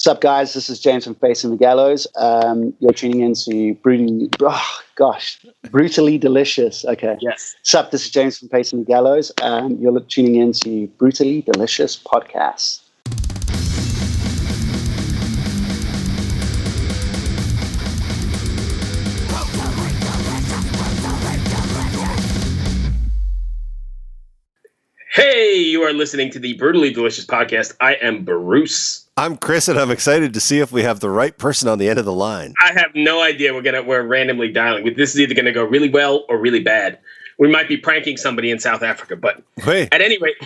up, guys? This is James from Facing the Gallows. You're tuning in to Brutally Delicious. Okay. Yes. What's up? This is James from Facing the Gallows. You're tuning in to Brutally Delicious Podcast. Hey, you are listening to the Brutally Delicious Podcast. I am Bruce. I'm Chris, and I'm excited to see if we have the right person on the end of the line. I have no idea. We're randomly dialing. This is either going to go really well or really bad. We might be pranking somebody in South Africa, but at any rate,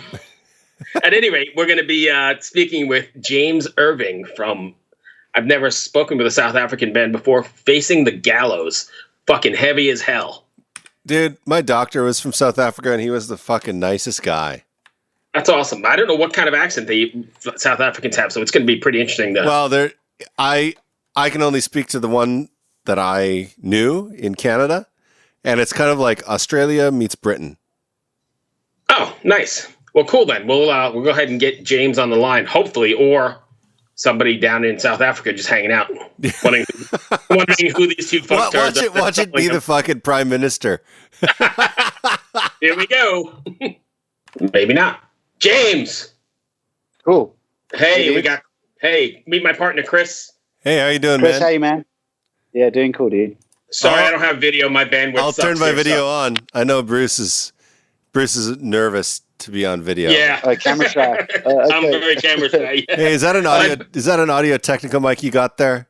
we're going to be speaking with James Irving from. I've never spoken with a South African band before. Facing the Gallows, fucking heavy as hell. Dude, my doctor was from South Africa, and he was the fucking nicest guy. That's awesome. I don't know what kind of accent South Africans have, so it's going to be pretty interesting. Well, I can only speak to the one that I knew in Canada, and it's kind of like Australia meets Britain. Oh, nice. Well, cool then. We'll go ahead and get James on the line, hopefully, or somebody down in South Africa just hanging out, wondering who these two folks are. Watch it be the fucking prime minister. Here we go. Maybe not. James. Cool. Hey, meet my partner, Chris. Hey, how you doing, Chris, man? how you, man? Yeah, doing cool, dude. Sorry, I don't have video. My bandwidth I'll sucks turn my here, video on. I know Bruce is nervous to be on video. Yeah. Camera shy. Okay. I'm very camera shy. Yeah. Hey, is that an audio technical mic you got there?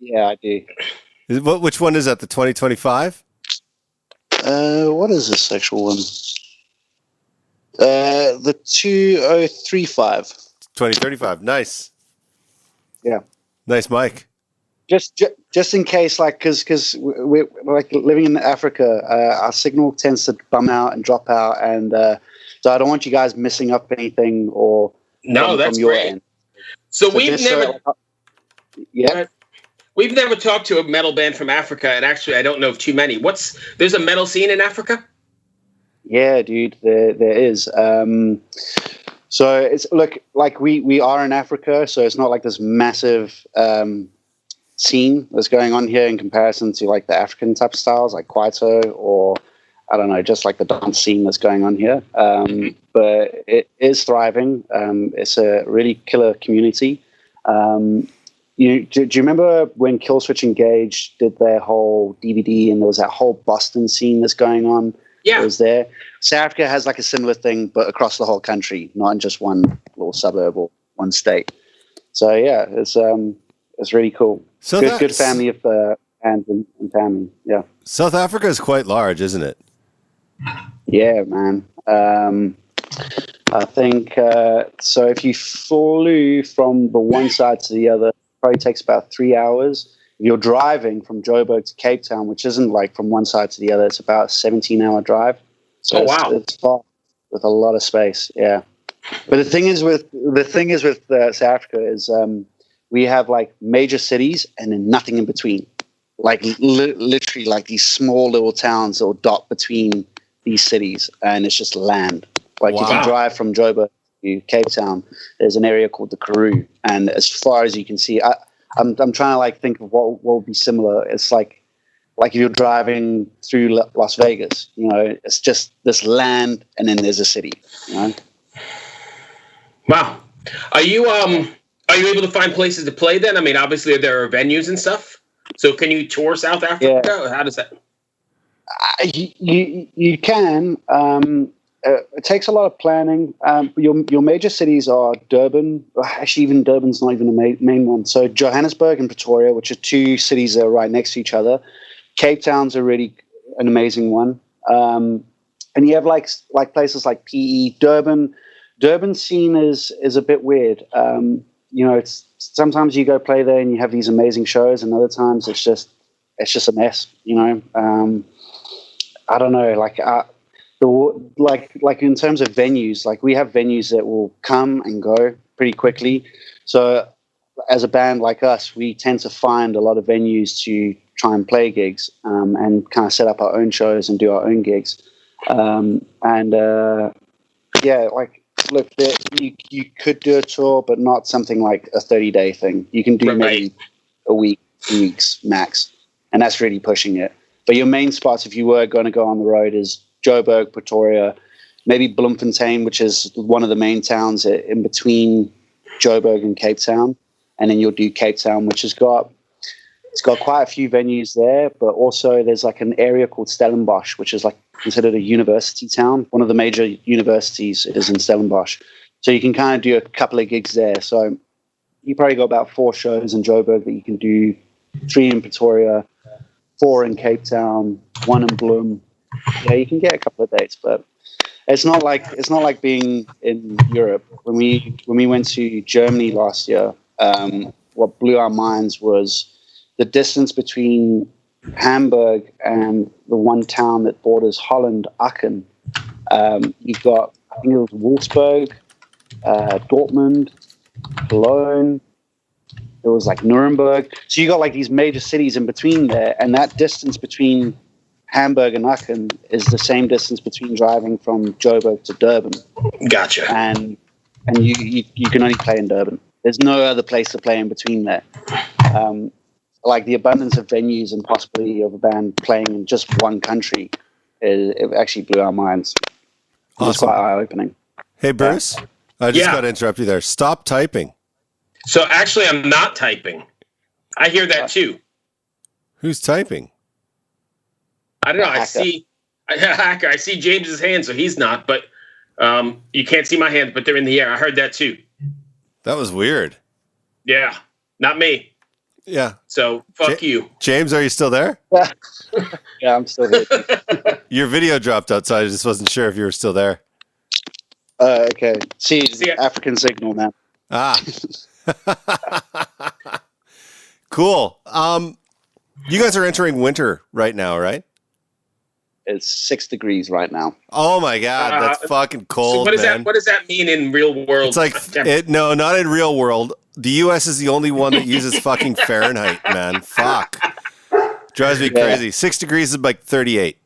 Yeah, I do. Which one is that? The 2025? What is this actual one? The 2035. 2035. Nice. Yeah. Nice mic. Just in case, because we're like living in Africa, our signal tends to bum out and drop out, and so I don't want you guys missing up anything or that's from your great. end. So we've never talked to a metal band from Africa, and actually, I don't know of too many. There's a metal scene in Africa? Yeah, dude, there is. So it's like we are in Africa, so it's not like this massive scene that's going on here in comparison to like the African type of styles, like Kwaito, or I don't know, just like the dance scene that's going on here. But it is thriving. It's a really killer community. Do you remember when Killswitch Engage did their whole DVD and there was that whole Boston scene that's going on? Yeah. It was there. South Africa has like a similar thing, but across the whole country, not in just one little suburb or one state. So yeah, it's really cool. So good family of fans and family. Yeah. South Africa is quite large, isn't it? Yeah, man. I think so. If you flew from the one side to the other, it probably takes about 3 hours. If you're driving from Joburg to Cape Town, which isn't like from one side to the other, it's about a 17-hour drive. So it's far with a lot of space. Yeah. But the thing is with South Africa is we have like major cities and then nothing in between. Like literally like these small little towns that will dot between these cities, and it's just land. Like if you drive from Joburg to Cape Town, there's an area called the Karoo, and as far as you can see, I'm trying to like think of what would be similar. It's like if you're driving through Las Vegas, it's just this land, and then there's a city. Wow. Are you able to find places to play then? I mean, obviously there are venues and stuff. So can you tour South Africa? Yeah. Or how does that? You can. It takes a lot of planning. Your major cities are Durban. Actually, even Durban's not even a main one. So Johannesburg and Pretoria, which are two cities that are right next to each other. Cape Town's an amazing one. And you have like places like PE. Durban scene is a bit weird. It's sometimes you go play there and you have these amazing shows, and other times it's just a mess. I don't know, like in terms of venues, like we have venues that will come and go pretty quickly. So as a band like us, we tend to find a lot of venues to try and play gigs and kind of set up our own shows and do our own gigs. look, you could do a tour, but not something like a 30-day thing. You can do maybe a week, 2 weeks max, and that's really pushing it. But your main spots, if you were going to go on the road, is Joburg, Pretoria, maybe Bloemfontein, which is one of the main towns in between Joburg and Cape Town, and then you'll do Cape Town, which it's got quite a few venues there, but also there's like an area called Stellenbosch, which is like considered a university town. One of the major universities is in Stellenbosch, so you can kind of do a couple of gigs there. So you probably got about 4 shows in Joburg that you can do, 3 in Pretoria, 4 in Cape Town, 1 in Bloem. Yeah, you can get a couple of dates, but it's not like being in Europe. When we went to Germany last year, what blew our minds was the distance between Hamburg and the one town that borders Holland, Aachen. You've got, I think it was Wolfsburg, Dortmund, Cologne. It was like Nuremberg. So you got like these major cities in between there, and that distance between Hamburg and Aachen is the same distance between driving from Joburg to Durban. Gotcha. And you can only play in Durban. There's no other place to play in between there. Like the abundance of venues and possibility of a band playing in just one country, it actually blew our minds. It was quite eye-opening. Hey, Bruce, I just got to interrupt you there. Stop typing. So actually, I'm not typing. I hear that too. Who's typing? I don't know. I see James's hand, so he's not. But you can't see my hands, but they're in the air. I heard that too. That was weird. Yeah, not me. Yeah. So fuck you, James. Are you still there? Yeah, I'm still here. Your video dropped out, so I just wasn't sure if you were still there. Okay. See African signal, man. Ah. Cool. You guys are entering winter right now, right? It's 6 degrees right now. Oh my God, that's fucking cold. So what does that mean in real world? It's like no, not in real world. The U.S. is the only one that uses fucking Fahrenheit, man. Fuck, drives me crazy. 6 degrees is like 38.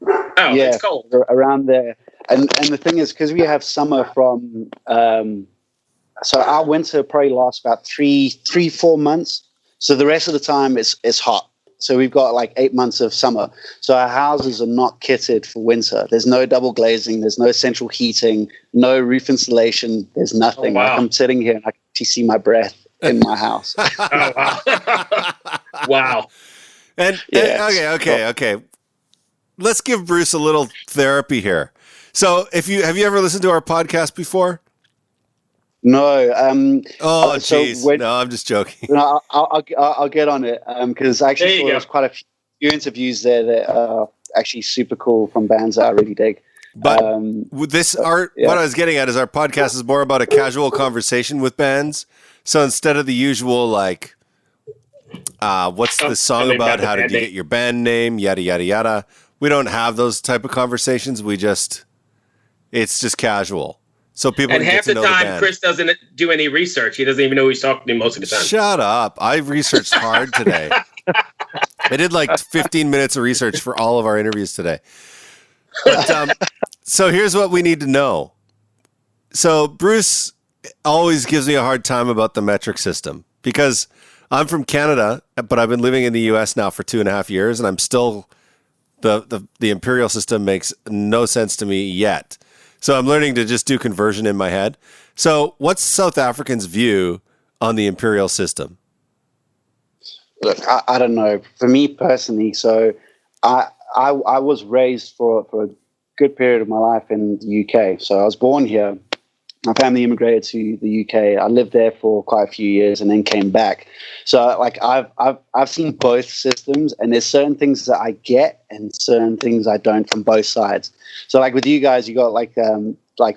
Oh, yeah, it's cold around there. And the thing is, because we have summer from, so our winter probably lasts about 3-4 months. So the rest of the time it's hot. So we've got like 8 months of summer. So our houses are not kitted for winter. There's no double glazing. There's no central heating, no roof insulation. There's nothing. Oh, wow. Like I'm sitting here and I can actually see my breath in my house. Oh, wow. Wow. And okay. Let's give Bruce a little therapy here. So have you ever listened to our podcast before? No. Oh, jeez. No, I'm just joking. No, I'll get on it because I actually thought there was quite a few interviews there that are actually super cool from bands that I really dig. But what I was getting at is our podcast is more about a casual conversation with bands. So instead of the usual like, what's the song about? How did you get your band name? Yada yada yada. We don't have those type of conversations. It's just casual. So people and half the time, Chris doesn't do any research. He doesn't even know who he's talking to most of the time. Shut up! I researched hard today. I did like 15 minutes of research for all of our interviews today. But, so here's what we need to know. So Bruce always gives me a hard time about the metric system because I'm from Canada, but I've been living in the U.S. now for 2.5 years, and I'm still the imperial system makes no sense to me yet. So I'm learning to just do conversion in my head. So what's South Africans' view on the imperial system? Look, I don't know. For me personally, so I was raised for a good period of my life in the UK. So I was born here. My family immigrated to the UK. I lived there for quite a few years and then came back. So like I've seen both systems, and there's certain things that I get and certain things I don't from both sides. So like with you guys, you got like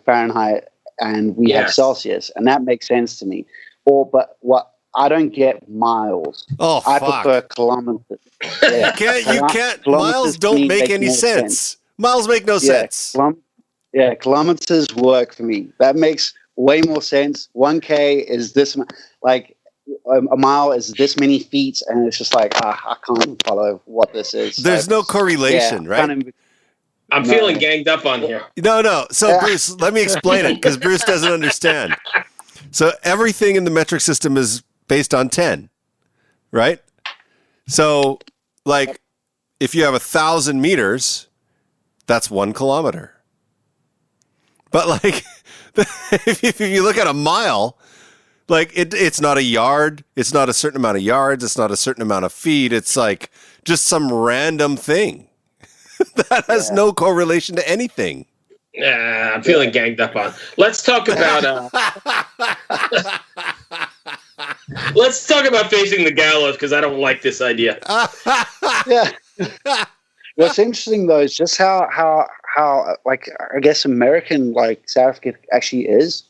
Fahrenheit and we have Celsius, and that makes sense to me. But what I don't get miles. Oh, I fuck. prefer kilometers. Yeah. You can't. Miles don't make any sense. Miles make no sense. Kilometers work for me. That makes way more sense. 1K is this, like a mile is this many feet, and it's just like I can't follow what this is. There's no correlation, right? I'm feeling ganged up on here. No. So, Bruce, let me explain it, because Bruce doesn't understand. So everything in the metric system is based on 10, right? So, like, if you have 1,000 meters, that's 1 kilometer. But, like, if you look at a mile, like, it's not a yard. It's not a certain amount of yards. It's not a certain amount of feet. It's, like, just some random thing that has no correlation to anything. I'm feeling ganged up on. Let's talk about let's talk about facing the gallows, because I don't like this idea. Yeah. What's interesting though is just how like, I guess American, like, South Africa actually is.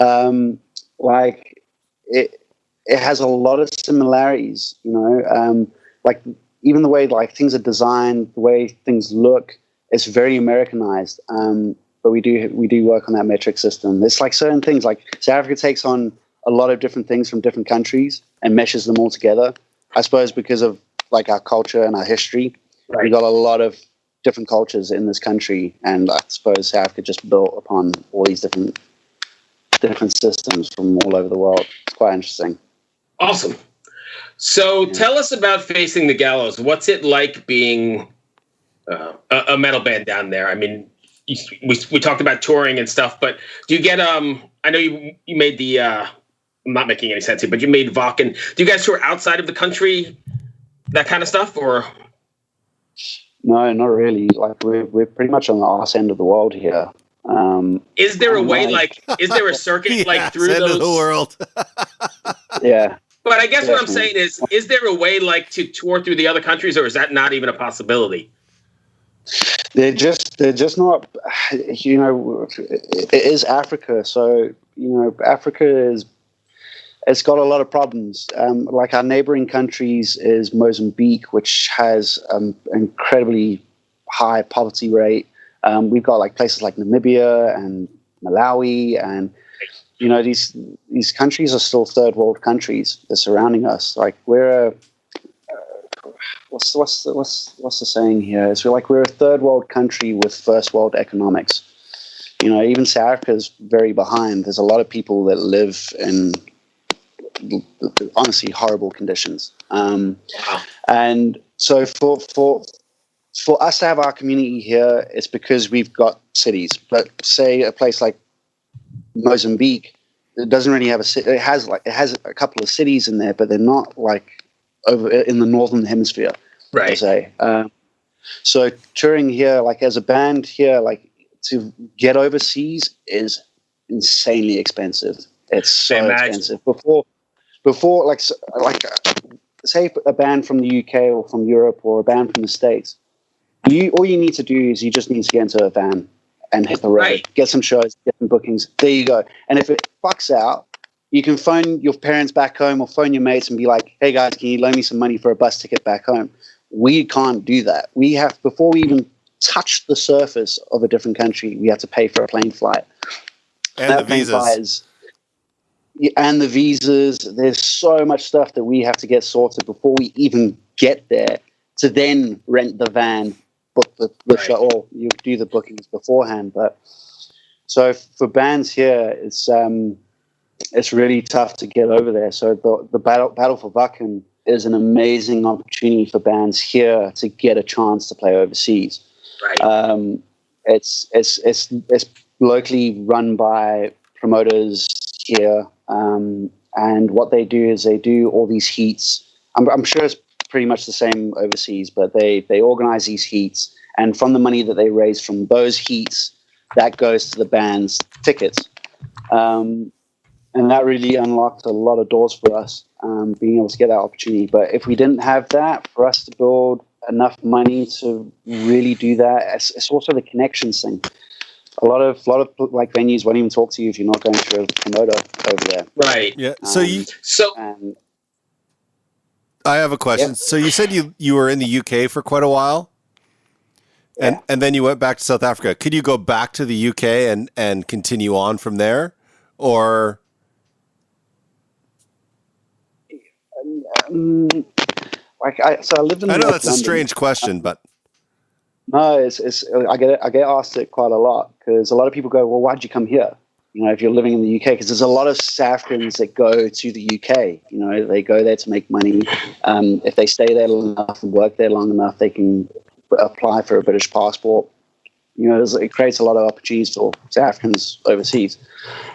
Like, it has a lot of similarities, you know. Like, even the way, like, things are designed, the way things look, it's very Americanized. But we do work on that metric system. There's, like, certain things, like, South Africa takes on a lot of different things from different countries and meshes them all together. I suppose because of, like, our culture and our history, we got a lot of different cultures in this country, and I suppose South Africa just built upon all these different systems from all over the world. It's quite interesting. Awesome. So tell us about facing the gallows. What's it like being a metal band down there? I mean, we talked about touring and stuff, but do you get I know you made the I'm not making any sense here, but you made Wacken. Do you guys tour outside of the country, that kind of stuff, or? No, not really. Like, we're pretty much on the arse end of the world here. Is there a way, like, is there a circuit like through end those of the world? Yeah. But I guess what I'm saying is there a way, like, to tour through the other countries, or is that not even a possibility? They're just not, you know, it is Africa. So, you know, Africa it's got a lot of problems. Like, our neighboring countries is Mozambique, which has an incredibly high poverty rate. We've got, like, places like Namibia and Malawi, and, you know, these countries are still third world countries. They're surrounding us. Like, we're what's the saying here? It's we're a third world country with first world economics. You know, even South Africa is very behind. There's a lot of people that live in honestly horrible conditions. And so for us to have our community here, it's because we've got cities. But say a place like Mozambique, it doesn't really have a city. It has a couple of cities in there, but they're not, like, over in the northern hemisphere, right? I say. So touring here, like, as a band here, like, to get overseas is insanely expensive. It's so expensive. Before, like, say a band from the UK or from Europe or a band from the States, all you need to do is you just need to get into a van and hit the road, get some shows, get some bookings. There you go. And if it fucks out, you can phone your parents back home or phone your mates and be like, "Hey guys, can you loan me some money for a bus ticket back home?" We can't do that. We have, before we even touch the surface of a different country, we have to pay for a plane flight. And the visas. And the visas. There's so much stuff that we have to get sorted before we even get there, to then rent the van, book the show, or you do the bookings beforehand. But so for bands here, it's really tough to get over there. So the Battle for Wacken is an amazing opportunity for bands here to get a chance to play overseas. Right. It's locally run by promoters here, and what they do is they do all these heats. I'm sure it's pretty much the same overseas, but they organize these heats, and from the money that they raise from those heats, that goes to the band's tickets. And that really unlocked a lot of doors for us, being able to get that opportunity. But if we didn't have that, for us to build enough money to really do that, it's also the connections thing. A lot of like venues won't even talk to you if you're not going through a promoter over there. Right. Yeah. I have a question. Yeah. So you said you were in the UK for quite a while, and then you went back to South Africa. Could you go back to the UK and continue on from there, or? I lived in. I know that's a strange question, but No, I get asked it quite a lot because a lot of people go, well, why'd you come here? You know, if you're living in the UK, because there's a lot of South Africans that go to the UK. You know, they go there to make money. If they stay there long enough and work there long enough, they can apply for a British passport. You know, it creates a lot of opportunities for South Africans overseas.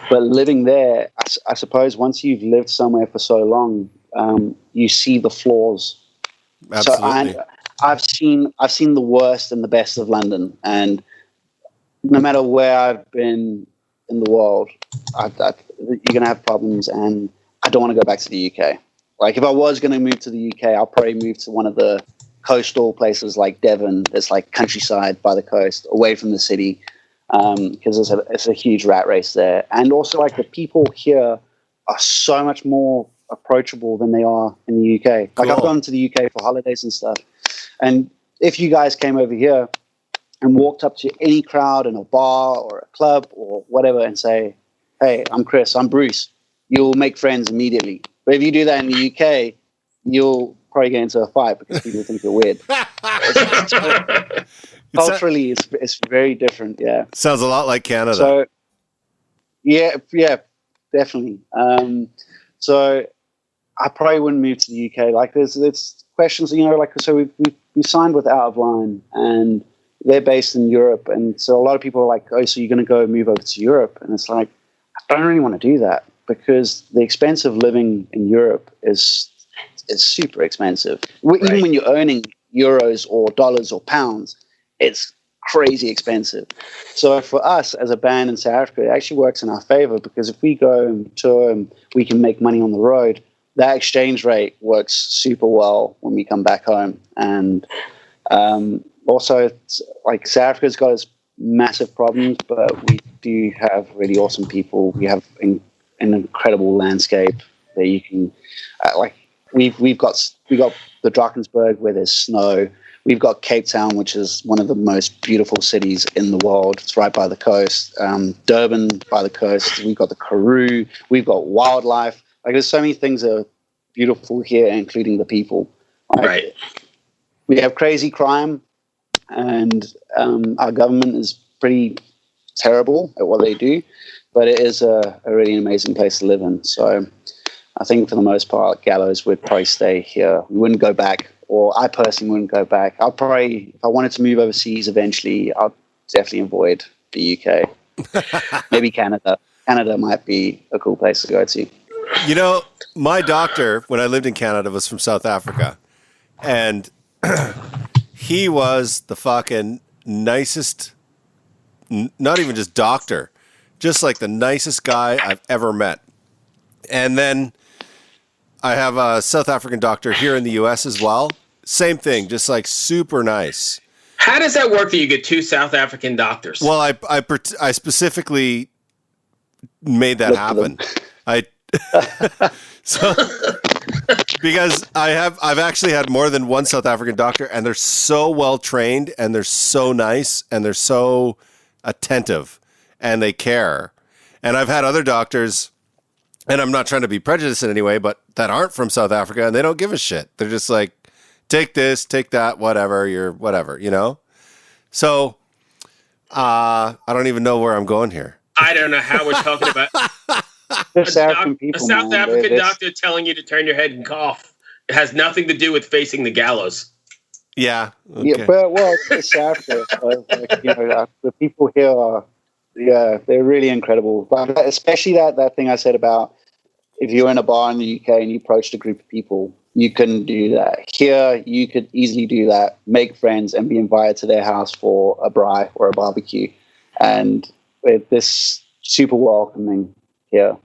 But living there, I suppose, once you've lived somewhere for so long, you see the flaws. Absolutely. So I've seen the worst and the best of London, and no matter where I've been in the world, you're going to have problems, and I don't want to go back to the UK. Like, if I was going to move to the UK, I'll probably move to one of the coastal places like Devon. It's like countryside by the coast, away from the city, because it's a huge rat race there. And also, like, the people here are so much more approachable than they are in the UK. Like, I've gone to the UK for holidays and stuff, and if you guys came over here and walked up to any crowd in a bar or a club or whatever and say, hey, I'm Chris, I'm Bruce, you'll make friends immediately. But if you do that in the UK, you'll probably get into a fight because people think you're weird. Culturally, it's very different, yeah. Sounds a lot like Canada. So, yeah, definitely. So I probably wouldn't move to the UK. Like, there's questions, you know, like, so we signed with Out of Line, and they're based in Europe, and so a lot of people are like, oh, so you're going to go move over to Europe? And it's like, I don't really want to do that because the expense of living in Europe is super expensive. Right. Even when you're earning euros or dollars or pounds, it's crazy expensive. So for us as a band in South Africa, it actually works in our favor because if we go and tour and we can make money on the road, that exchange rate works super well when we come back home. And also, it's like, South Africa's got its massive problems, but we do have really awesome people. We have an incredible landscape that you can, like, we've got the Drakensberg where there's snow. We've got Cape Town, which is one of the most beautiful cities in the world. It's right by the coast. Durban by the coast. We've got the Karoo. We've got wildlife. Like, there's so many things that are beautiful here, including the people. Like, right. We have crazy crime, and our government is pretty terrible at what they do, but it is a really amazing place to live in. So I think for the most part, Gallows would probably stay here. We wouldn't go back, or I personally wouldn't go back. I'll probably, if I wanted to move overseas eventually, I'll definitely avoid the UK. Maybe Canada. Canada might be a cool place to go to. You know, my doctor, when I lived in Canada, was from South Africa, and he was the fucking nicest, not even just doctor, just like the nicest guy I've ever met. And then I have a South African doctor here in the U.S. as well. Same thing, just like super nice. How does that work that you get two South African doctors? Well, I specifically made that happen. So because I've actually had more than one South African doctor, and they're so well trained, and they're so nice, and they're so attentive, and they care. And I've had other doctors, and I'm not trying to be prejudiced in any way, but that aren't from South Africa, and they don't give a shit. They're just like, take this, take that, whatever, you're whatever, you know? So I don't even know where I'm going here. I don't know how we're talking about a South African doctor telling you to turn your head and cough. It has nothing to do with facing the gallows. Yeah. Okay. Yeah, but well, it's South Africa. So, like, you know, the people here are, yeah, they're really incredible. But especially that thing I said about if you're in a bar in the UK and you approached a group of people, you couldn't do that. Here, you could easily do that, make friends, and be invited to their house for a braai or a barbecue. And with this super welcoming here,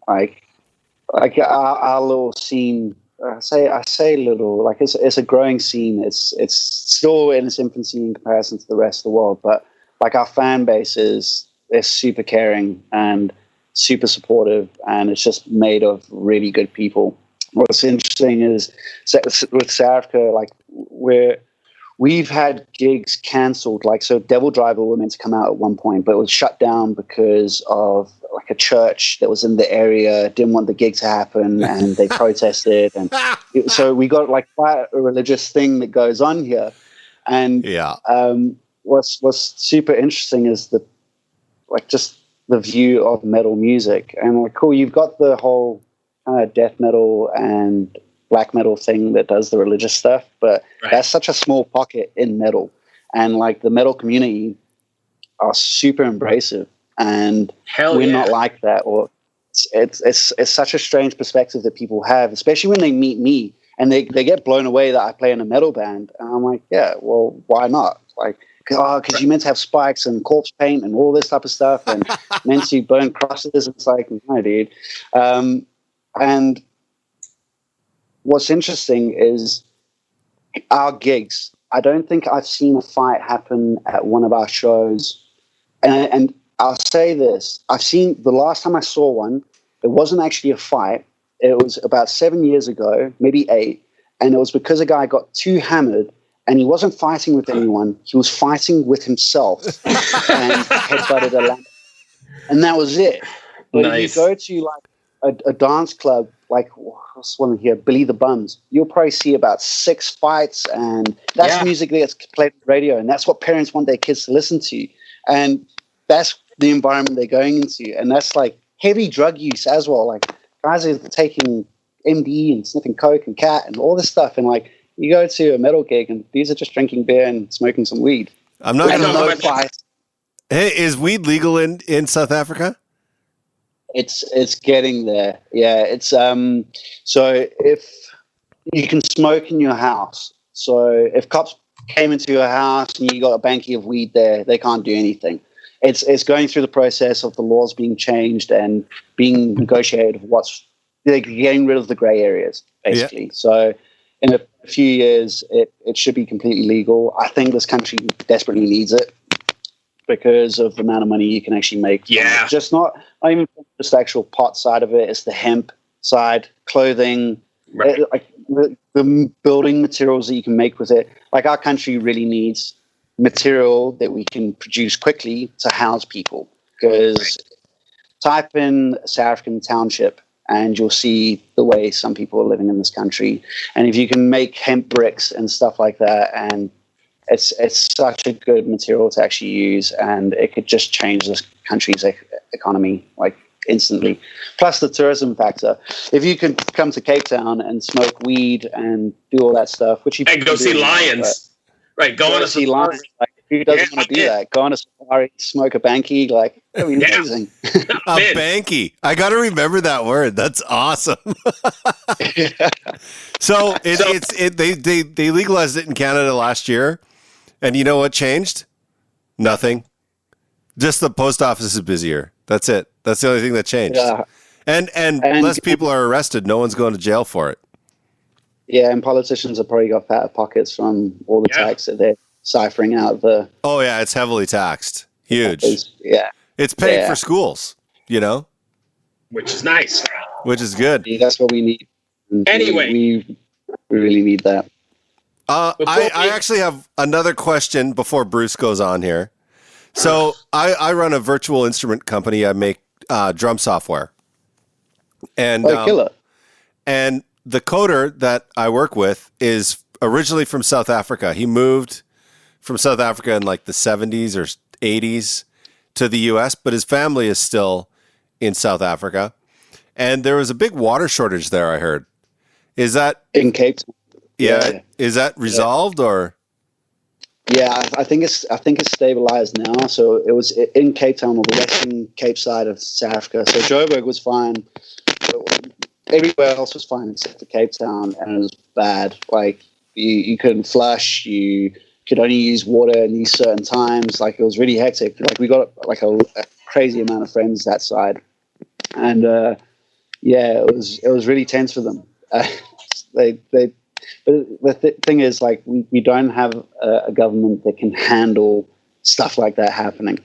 like our little scene. I say little, like it's a growing scene. It's still in its infancy in comparison to the rest of the world, but like our fan base is super caring and super supportive, and it's just made of really good people. What's interesting is with South Africa, like we've had gigs cancelled. Like, so Devil Driver were meant to come out at one point, but it was shut down because of like a church that was in the area didn't want the gig to happen, and they protested. And so we got like quite a religious thing that goes on here. And what's super interesting is just the view of metal music. And like, cool, you've got the whole death metal and black metal thing that does the religious stuff, but that's such a small pocket in metal. And like the metal community are super embracive, and we're not like that. Or it's such a strange perspective that people have, especially when they meet me and they get blown away that I play in a metal band. And I'm like, yeah, well, why not? Like, because you meant to have spikes and corpse paint and all this type of stuff, and meant to burn crosses. It's like, no, dude. And what's interesting is our gigs. I don't think I've seen a fight happen at one of our shows. And I'll say this. The last time I saw one, it wasn't actually a fight. It was about 7 years ago, maybe 8. And it was because a guy got too hammered, and he wasn't fighting with anyone. He was fighting with himself and headbutted a lamp. And that was it. But if you go to like a dance club, like what's one here, Billy the Bums, you'll probably see about 6 fights, and that's music that's played on the radio, and that's what parents want their kids to listen to. And that's the environment they're going into. And that's like heavy drug use as well. Like guys are taking MD and sniffing coke and cat and all this stuff. And like you go to a metal gig and these are just drinking beer and smoking some weed. I'm not going to Hey, is weed legal in South Africa? It's getting there. Yeah. It's so if you can smoke in your house. So if cops came into your house and you got a banky of weed there, they can't do anything. It's going through the process of the laws being changed and being negotiated. They're getting rid of the gray areas, basically. Yeah. So in a few years, it should be completely legal. I think this country desperately needs it because of the amount of money you can actually make. Yeah. Just not even just the actual pot side of it. It's the hemp side, clothing, like the building materials that you can make with it. Like our country really needs material that we can produce quickly to house people, because type in South African township and you'll see the way some people are living in this country. And if you can make hemp bricks and stuff like that, and it's such a good material to actually use, and it could just change this country's economy like instantly. Plus the tourism factor. If you could come to Cape Town and smoke weed and do all that stuff, which you and go see lions. Right, go on a see lions. Like, who doesn't want to do that? Go on a safari, smoke a banky, like that'd be amazing. A banky. I got to remember that word. That's awesome. So they legalized it in Canada last year, and you know what changed? Nothing. Just the post office is busier. That's it. That's the only thing that changed. Yeah. And less people are arrested. No one's going to jail for it. Yeah, and politicians have probably got fat pockets from all the tax that they're ciphering out. Oh, yeah, it's heavily taxed. Huge. It's paid for schools, you know? Which is nice. Which is good. Yeah, that's what we need. Anyway. We really need that. I actually have another question before Bruce goes on here. So I run a virtual instrument company. I make drum software. And killer. And the coder that I work with is originally from South Africa. He moved from South Africa in like the 70s or 80s to the US, but his family is still in South Africa. And there was a big water shortage there, I heard. Is that in Cape Town? Yeah. Is that resolved or? Yeah, I think it's stabilized now. So it was in Cape Town, or the western Cape side of South Africa. So Joburg was fine. Everywhere else was fine except for Cape Town, and it was bad. Like you couldn't flush, you could only use water in these certain times. Like it was really hectic. Like we got like a crazy amount of friends that side, and it was really tense for them. But the thing is, like we don't have a government that can handle stuff like that happening.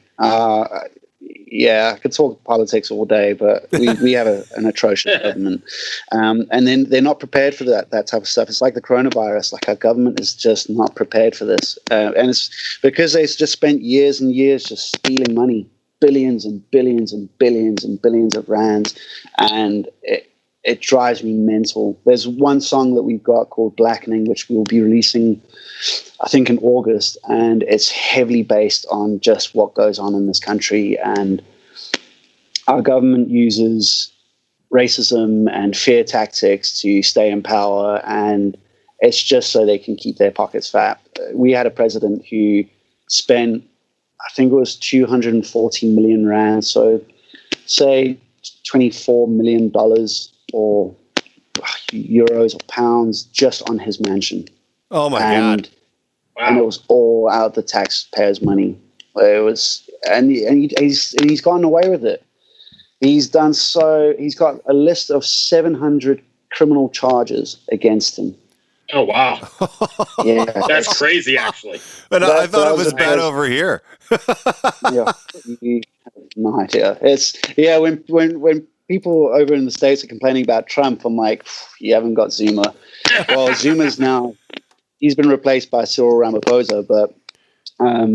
I could talk politics all day, but we have an atrocious government. And then they're not prepared for that type of stuff. It's like the coronavirus. Like our government is just not prepared for this. And it's because they've just spent years and years just stealing money, billions and billions and billions and billions of rands. And it drives me mental. There's one song that we've got called Blackening, which we'll be releasing, I think, in August, and it's heavily based on just what goes on in this country. And our government uses racism and fear tactics to stay in power, and it's just so they can keep their pockets fat. We had a president who spent, I think it was 240 million rand, so say $24 million or euros or pounds just on his mansion. Oh my God. Wow. And it was all out of the taxpayers' money. It was, and he's gotten away with it. He's got a list of 700 criminal charges against him. Oh, wow. Yeah. That's crazy, actually. But I thought it was bad over here. Yeah. You have no idea. When people over in the States are complaining about Trump, I'm like, you haven't got Zuma. Well, Zuma's now, he's been replaced by Cyril Ramaphosa, but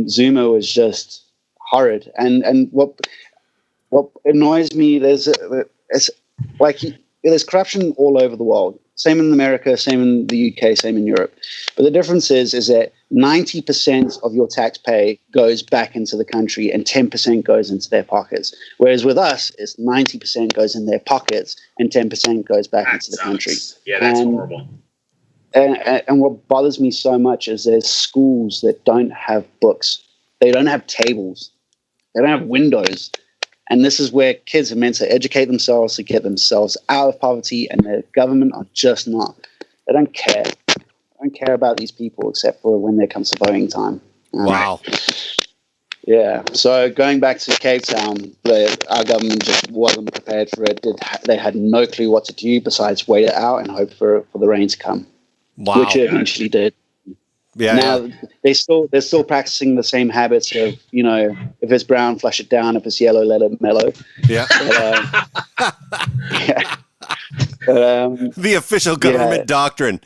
Zuma was just horrid. And what annoys me, there's corruption all over the world. Same in America, same in the UK, same in Europe. But the difference is that 90% of your tax pay goes back into the country and 10% goes into their pockets. Whereas with us, it's 90% goes in their pockets and 10% goes back into the country. Yeah, that's horrible. And what bothers me so much is there's schools that don't have books. They don't have tables. They don't have windows. And this is where kids are meant to educate themselves to get themselves out of poverty, and the government are just not. They don't care. They don't care about these people except for when there comes to voting time. Wow. Yeah. So going back to Cape Town, our government just wasn't prepared for it. They had no clue what to do besides wait it out and hope for the rain to come. Wow. Which it eventually did. Yeah. Now they're still practicing the same habits of, if it's brown, flush it down. If it's yellow, let it mellow. Yeah. Yeah. The official government doctrine.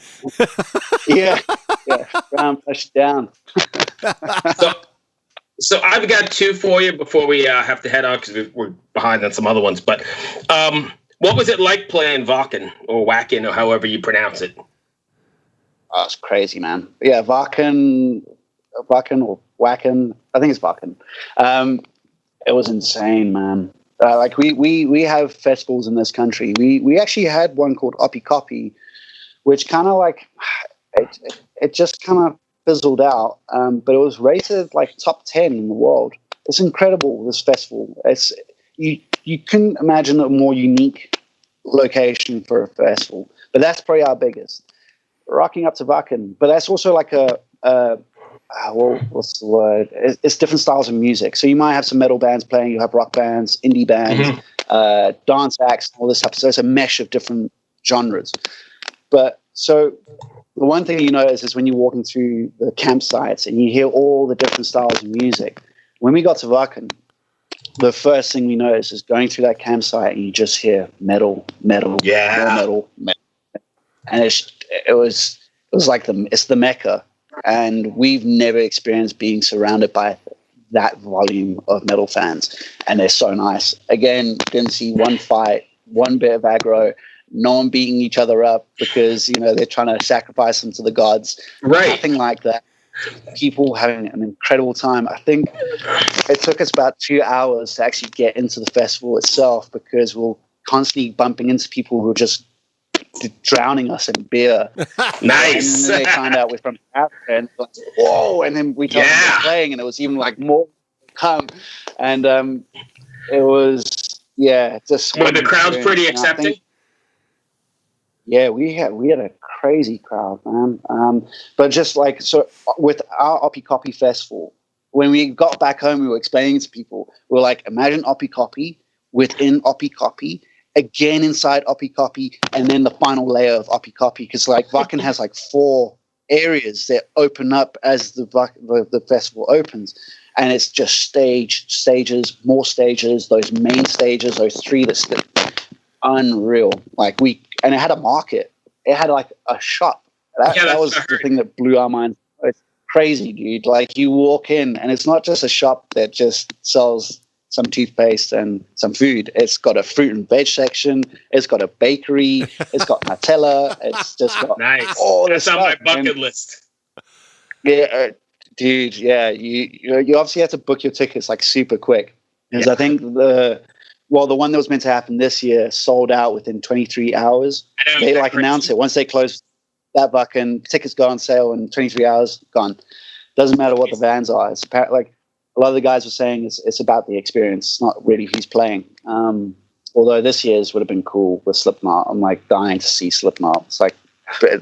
Yeah. Brown, flush it down. So I've got two for you before we have to head out because we're behind on some other ones. But what was it like playing Wacken or Wacken or however you pronounce it? Oh, it's crazy, man. Yeah, Wacken or Wacken. I think it's Wacken. It was insane, man. We have festivals in this country. We actually had one called Oppie Copy, which kind of it just kind of fizzled out. But it was rated top 10 in the world. It's incredible, this festival. You couldn't imagine a more unique location for a festival. But that's probably our biggest. Rocking up to Wacken, but that's also what's the word? It's different styles of music. So you might have some metal bands playing, you have rock bands, indie bands, dance acts, all this stuff. So it's a mesh of different genres. But so the one thing you notice is when you're walking through the campsites and you hear all the different styles of music. When we got to Wacken, the first thing we noticed is going through that campsite and you just hear metal, yeah, metal. And it was like it's the Mecca, and we've never experienced being surrounded by that volume of metal fans, and they're so nice. Again, didn't see one fight, one bit of aggro, no one beating each other up because they're trying to sacrifice them to the gods. Right, nothing like that. People having an incredible time. I think it took us about 2 hours to actually get into the festival itself because we're constantly bumping into people who are just drowning us in beer. Nice. And then they find out we're from Africa, and whoa! And then we told them we're playing, and it was even more come. And it was just. Were the crowds pretty accepting? We had a crazy crowd, man. But just with our Oppie Copy Festival, when we got back home, we were explaining to people, we were like, imagine Oppie Copy within Oppie Copy. Again inside Oppie Copy, and then the final layer of Oppie Copy, because Wacken has 4 areas that open up as the festival opens, and it's just stages, more stages, those main stages, those 3 that's unreal. And it had a market, it had a shop. That was the thing that blew our minds. It's crazy, dude. You walk in, and it's not just a shop that just sells some toothpaste and some food. It's got a fruit and veg section. It's got a bakery. It's got Nutella. It's just got all this stuff. That's on my bucket list. Yeah, dude. Yeah, you obviously have to book your tickets like super quick, because I think the one that was meant to happen this year sold out within 23 hours. They like announce it once they close that bucket, tickets go on sale in 23 hours, gone. Doesn't matter what the bands are. It's like a lot of the guys were saying, it's about the experience. It's not really who's playing. Although this year's would have been cool with Slipknot. I'm like dying to see Slipknot. It's like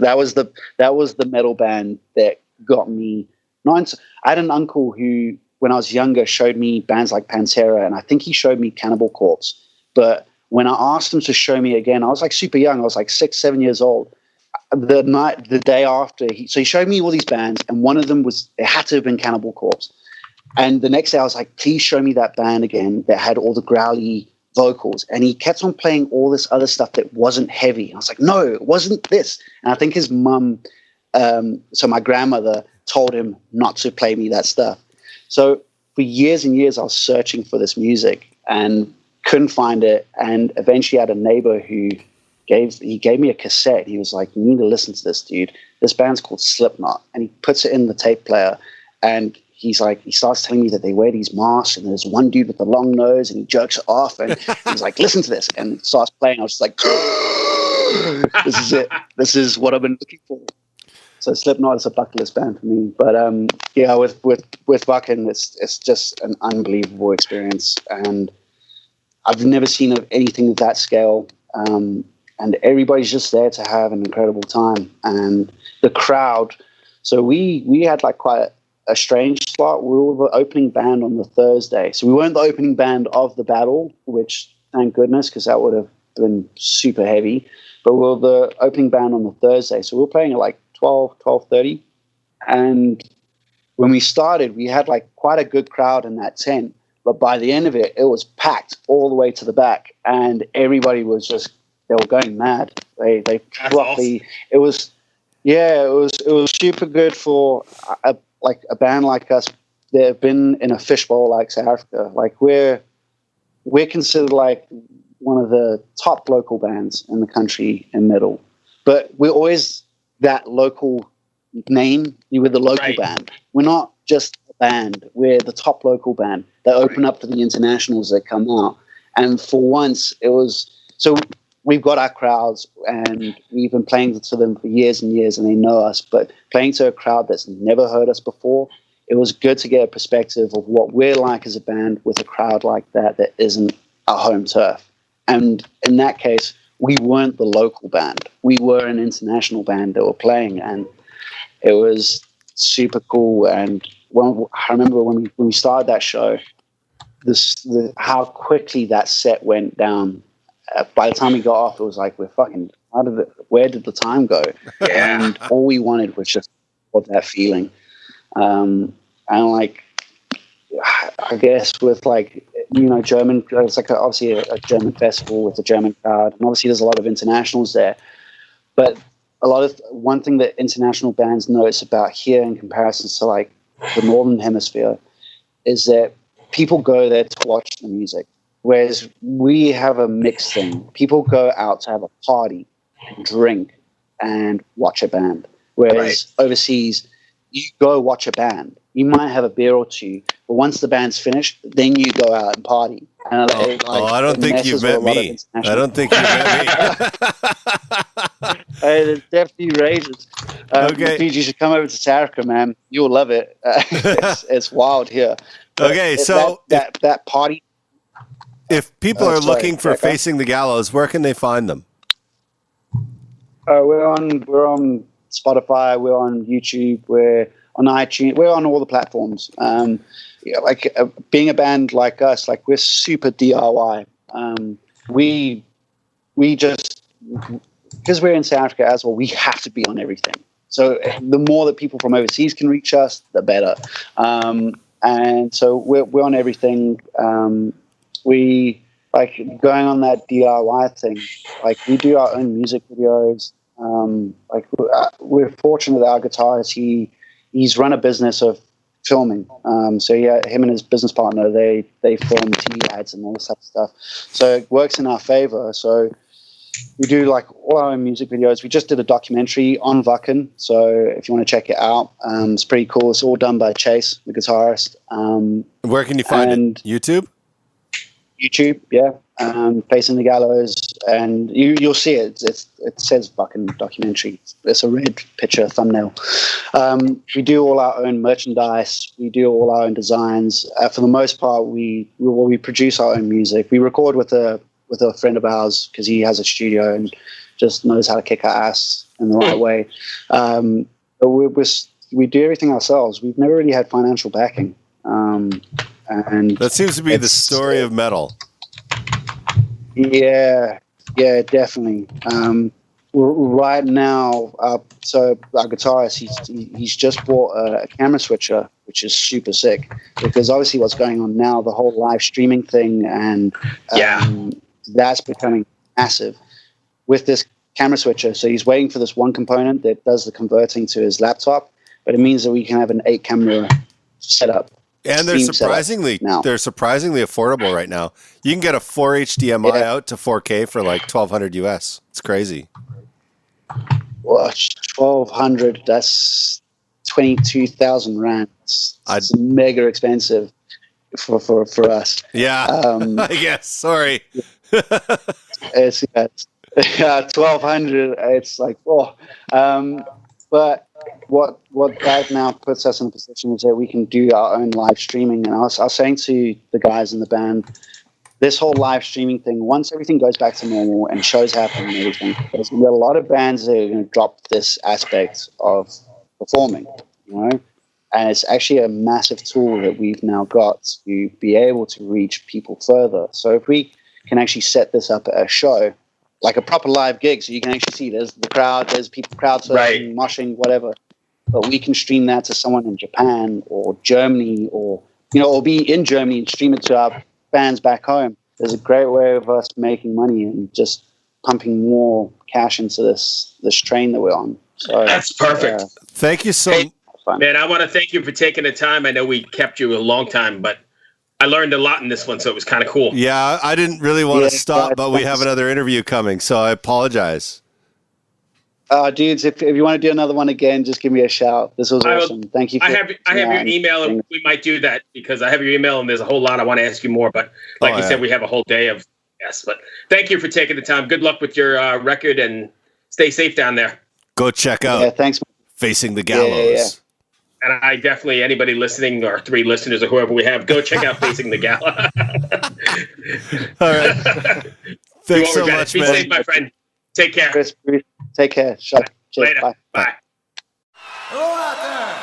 that was the metal band that got me. I had an uncle who, when I was younger, showed me bands like Pantera, and I think he showed me Cannibal Corpse. But when I asked him to show me again, I was like super young. I was like 6, 7 years old. The day after, he showed me all these bands, and one of them it had to have been Cannibal Corpse. And the next day I was like, please show me that band again that had all the growly vocals. And he kept on playing all this other stuff that wasn't heavy. And I was like, no, it wasn't this. And I think his mum, so my grandmother, told him not to play me that stuff. So for years and years I was searching for this music and couldn't find it. And eventually I had a neighbor who gave me a cassette. He was like, you need to listen to this, dude. This band's called Slipknot. And he puts it in the tape player, and he starts telling me that they wear these masks, and there's one dude with a long nose, and he jerks it off, and he's like, listen to this, and it starts playing. I was just like, this is it. This is what I've been looking for. So Slipknot is a bucket list band for me. But yeah, with Buckin, it's just an unbelievable experience, and I've never seen anything of that scale. And everybody's just there to have an incredible time. And the crowd, so we had like quite a strange slot. We were the opening band on the Thursday. So we weren't the opening band of the battle, which thank goodness, because that would have been super heavy. But we were the opening band on the Thursday. So we were playing at like 12:30. And when we started, we had like quite a good crowd in that tent. But by the end of it, it was packed all the way to the back. And everybody was they were going mad. They properly, awesome. It was super good for a band like us that have been in a fishbowl like South Africa. Like we're considered like one of the top local bands in the country in metal, but we're always that local name. We're the local band. We're not just a band. We're the top local band that open up for the internationals that come out. And for once, it was so. We've got our crowds, and we've been playing to them for years and years, and they know us. But playing to a crowd that's never heard us before, it was good to get a perspective of what we're like as a band with a crowd like that isn't our home turf. And in that case, we weren't the local band. We were an international band that were playing, and it was super cool. And I remember when we started that show, how quickly that set went down. By the time we got off, it was like, where did the time go? Yeah. And all we wanted was just that feeling. And like, I guess with like, German, it's like obviously a German festival with a German crowd. And obviously there's a lot of internationals there. But one thing that international bands notice about here in comparison to like the Northern Hemisphere is that people go there to watch the music. Whereas we have a mixed thing. People go out to have a party, drink, and watch a band. Whereas overseas, you go watch a band. You might have a beer or two, but once the band's finished, then you go out and party. And I don't think you've met me. I don't think you've met me. It definitely rages. Okay. Dude, you should come over to South Africa, man. You'll love it. It's wild here. But okay, so that party. If people are looking for Facing the Gallows, where can they find them? We're on Spotify. We're on YouTube. We're on iTunes. We're on all the platforms. Being a band like us, like we're super DIY. We just, because we're in South Africa as well, we have to be on everything. So the more that people from overseas can reach us, the better. And so we're on everything. We like going on that DIY thing. Like we do our own music videos. We're fortunate that our guitarist, he's run a business of filming. So yeah, him and his business partner, they film TV ads and all this type of stuff. So it works in our favor. So we do like all our own music videos. We just did a documentary on Wacken. So if you want to check it out, it's pretty cool. It's all done by Chase, the guitarist. Where can you find it? YouTube? YouTube, yeah. Facing the Gallows, and you'll see it. It says Wacken documentary. It's a red picture thumbnail. We do all our own merchandise. We do all our own designs. For the most part, we produce our own music. We record with a friend of ours because he has a studio and just knows how to kick our ass in the right way. But we do everything ourselves. We've never really had financial backing. And that seems to be the story of metal. Yeah, definitely. Right now, so our guitarist, he's just bought a camera switcher, which is super sick, because obviously what's going on now, the whole live streaming thing, and that's becoming massive with this camera switcher. So he's waiting for this one component that does the converting to his laptop, but it means that we can have an 8-camera setup. And they're surprisingly affordable right now. You can get a 4 HDMI out to 4K for like $1,200 US. It's crazy. Well, 1,200. That's 22,000 rand. It's mega expensive for us. Yeah, I guess. Sorry. It's 1,200. It's like but what that now puts us in a position is that we can do our own live streaming. And I was saying to the guys in the band, this whole live streaming thing, once everything goes back to normal and shows happen and everything, there's going to be a lot of bands that are going to drop this aspect of performing, And it's actually a massive tool that we've now got to be able to reach people further. So if we can actually set this up at a show, like a proper live gig, so you can actually see there's the crowd, there's people crowd surfing, moshing, whatever. But we can stream that to someone in Japan or Germany, or be in Germany and stream it to our fans back home. There's a great way of us making money and just pumping more cash into this train that we're on. So that's perfect. Thank you so much. Man, I want to thank you for taking the time. I know we kept you a long time, but I learned a lot in this one, so it was kind of cool. Yeah, I didn't really want to stop, but we have another interview coming, so I apologize. Dudes, if you want to do another one again, just give me a shout. This was awesome. Thank you. I have your email, and we might do that because I have your email, and there's a whole lot I want to ask you more. But like you said, we have a whole day of yes. But thank you for taking the time. Good luck with your record, and stay safe down there. Go check out. Thanks. Facing the Gallows. And I definitely, anybody listening, or 3 listeners, or whoever we have, go check out Facing the Gallows. All right. Thanks so much, man. Be safe, my friend. Take care. Chris, take care. Later. Bye. Hello out there.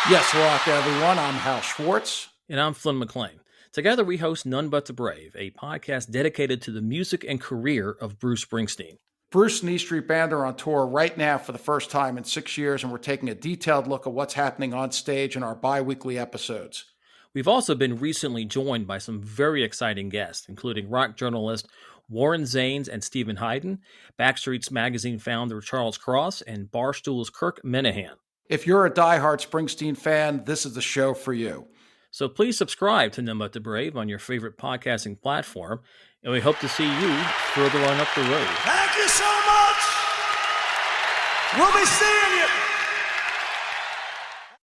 Yes, hello out there, everyone. I'm Hal Schwartz. And I'm Flynn McLean. Together, we host None But the Brave, a podcast dedicated to the music and career of Bruce Springsteen. Bruce and E Street Band are on tour right now for the first time in 6 years, and we're taking a detailed look at what's happening on stage in our bi-weekly episodes. We've also been recently joined by some very exciting guests, including rock journalist Warren Zanes and Stephen Hayden, Backstreet's Magazine founder Charles Cross, and Barstool's Kirk Minahan. If you're a diehard Springsteen fan, this is the show for you. So please subscribe to None But the Brave on your favorite podcasting platform, and we hope to see you further on up the road. Thank you so much. We'll be seeing you.